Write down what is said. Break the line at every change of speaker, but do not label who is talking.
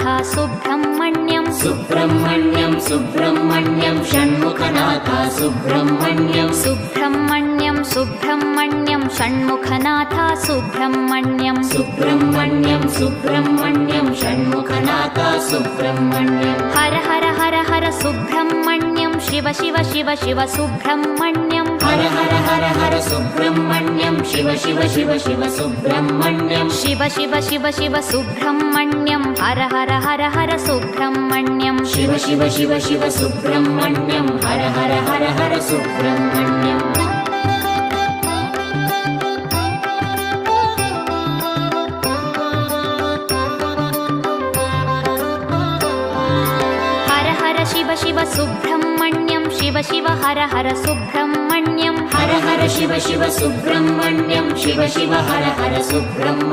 Shanmukhanath Subrahmanyam
Subrahmanyam Subrahmanyam Shanmukhanath Subrahmanyam
Subrahmanyam Subrahmanyam Shanmukhanath Subrahmanyam
Subrahmanyam Subrahmanyam Shanmukhanath Subrahmanyam
Har Har Har Har Subrahmanyam Shiva Shiva Shiva Shiva Subrahmanyam
Har Har Har Har Subrahmanyam Shiva Shiva Shiva Shiva Subrahmanyam
Shiva Shiva Shiva Shiva Subrahmanyam Har Har Har Har Subrahmanyam
Shiva Shiva Shiva Shiva Subrahmanyam Har Har Har Har Subrahmanyam
Har Har Shiva Shiva Subrahmanyam Shiva Shiva Har Har Subrahmanyam
Har Har Shiva Shiva Subrahmanyam Shiva Shiva Har Har Subrahmanyam